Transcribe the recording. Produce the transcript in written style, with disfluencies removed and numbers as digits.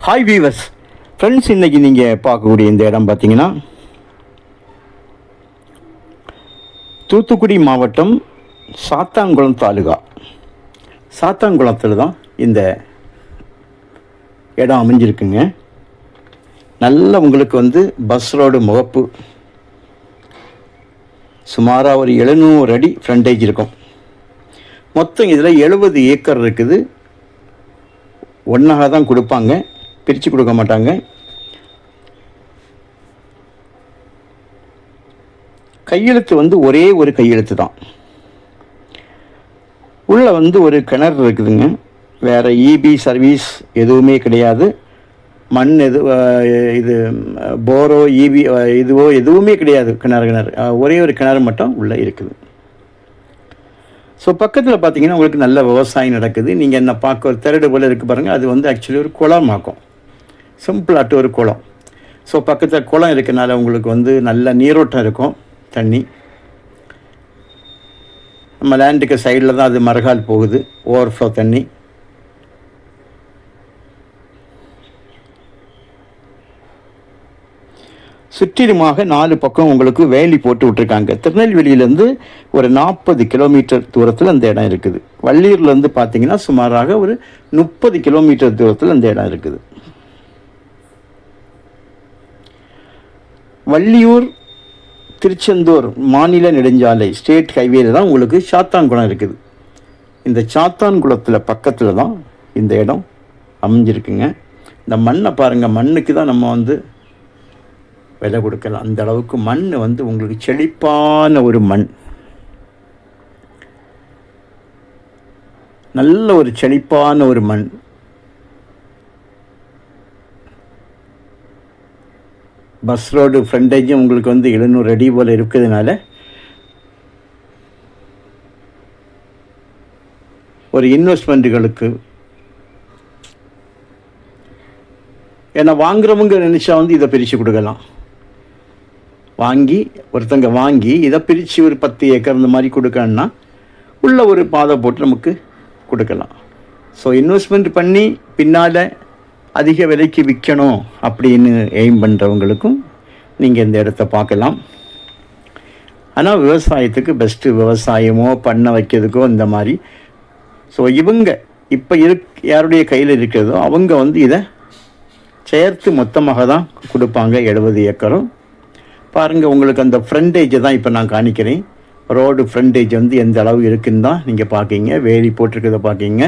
Hi viewers friends, இன்றைக்கி நீங்கள் பார்க்கக்கூடிய இந்த இடம் பார்த்தீங்கன்னா தூத்துக்குடி மாவட்டம் சாத்தான்குளம் தாலுகா. சாத்தான்குளத்தில் தான் இந்த இடம் அமைஞ்சிருக்குங்க. நல்ல உங்களுக்கு பஸ் ரோடு முகப்பு, சுமாராக ஒரு 700 அடி ஃப்ரண்டேஜ் இருக்கும். மொத்தம் இதில் 70 ஏக்கர் இருக்குது. ஒன்றாக தான் கொடுப்பாங்க, பிரித்து கொடுக்க மாட்டாங்க. கையெழுத்து ஒரே ஒரு கையெழுத்து தான். உள்ளே ஒரு கிணறு இருக்குதுங்க. வேறு இபி சர்வீஸ் எதுவுமே கிடையாது. மண் இது போரோ இபி இதுவோ எதுவுமே கிடையாது. கிணறு ஒரே ஒரு கிணறு மட்டும் உள்ளே இருக்குது. ஸோ பக்கத்தில் பார்த்தீங்கன்னா உங்களுக்கு நல்ல விவசாயம் நடக்குது. நீங்கள் என்ன பார்க்க ஒரு திரடு போல் இருக்குது பாருங்கள். அது ஆக்சுவலி ஒரு குளமாக்கும், சிம்பிளாட்டு ஒரு குளம். ஸோ பக்கத்தில் குளம் இருக்கனால உங்களுக்கு நல்ல நீரோட்டம் இருக்கும். தண்ணி நம்ம லேண்டுக்கு சைடில் தான் அது மரகால் போகுது, ஓவர்ஃப்ளோ தண்ணி. சுற்றிலுமாக 4 பக்கம் உங்களுக்கு வேலி போட்டு விட்டுருக்காங்க. திருநெல்வேலியிலேருந்து ஒரு 40 கிலோமீட்டர் தூரத்தில் அந்த இடம் இருக்குது. வள்ளியூர்லேருந்து பார்த்தீங்கன்னா சுமாராக ஒரு 30 கிலோமீட்டர் தூரத்தில் அந்த இடம் இருக்குது. வள்ளியூர் திருச்செந்தூர் மாநில நெடுஞ்சாலை ஸ்டேட் ஹைவேல தான் உங்களுக்கு சாத்தான்குளம் இருக்குது. இந்த சாத்தான்குளத்தில் பக்கத்தில் தான் இந்த இடம் அமைஞ்சிருக்குங்க. இந்த மண்ணை பாருங்கள், மண்ணுக்கு தான் நம்ம விலை கொடுக்கலாம். அந்த அளவுக்கு மண் உங்களுக்கு செழிப்பான ஒரு மண், நல்ல ஒரு செழிப்பான ஒரு மண். பஸ் ரோடு ஃப்ரண்டேஜும் உங்களுக்கு 700 அடி போல் இருக்கிறதுனால ஒரு இன்வெஸ்ட்மெண்ட்டுகளுக்கு ஏன்னா வாங்குறவங்க நினச்சா இதை பிரித்து கொடுக்கலாம். ஒருத்தங்க வாங்கி இதை பிரித்து ஒரு 10 ஏக்கர் இந்த மாதிரி கொடுக்கணுன்னா உள்ள ஒரு பாதை போட்டு நமக்கு கொடுக்கலாம். ஸோ இன்வெஸ்ட்மெண்ட் பண்ணி பின்னால் அதிக விலைக்கு விற்கணும் அப்படின்னு எய்ம் பண்ணுறவங்களுக்கும் நீங்கள் இந்த இடத்த பார்க்கலாம். ஆனால் விவசாயத்துக்கு பெஸ்ட்டு, விவசாயமோ பண்ண வைக்கிறதுக்கோ இந்த மாதிரி. ஸோ இவங்க இப்போ யாருடைய கையில் இருக்கிறதோ அவங்க இதை சேர்த்து மொத்தமாக தான் கொடுப்பாங்க. 70 ஏக்கரும் பாருங்கள். உங்களுக்கு அந்த ஃப்ரண்டேஜை தான் இப்போ நான் காணிக்கிறேன். ரோடு ஃப்ரண்டேஜ் எந்த அளவு இருக்குன்னு தான் நீங்கள் பார்க்கிங்க. வேலி போட்டிருக்கிறத பார்க்கிங்க.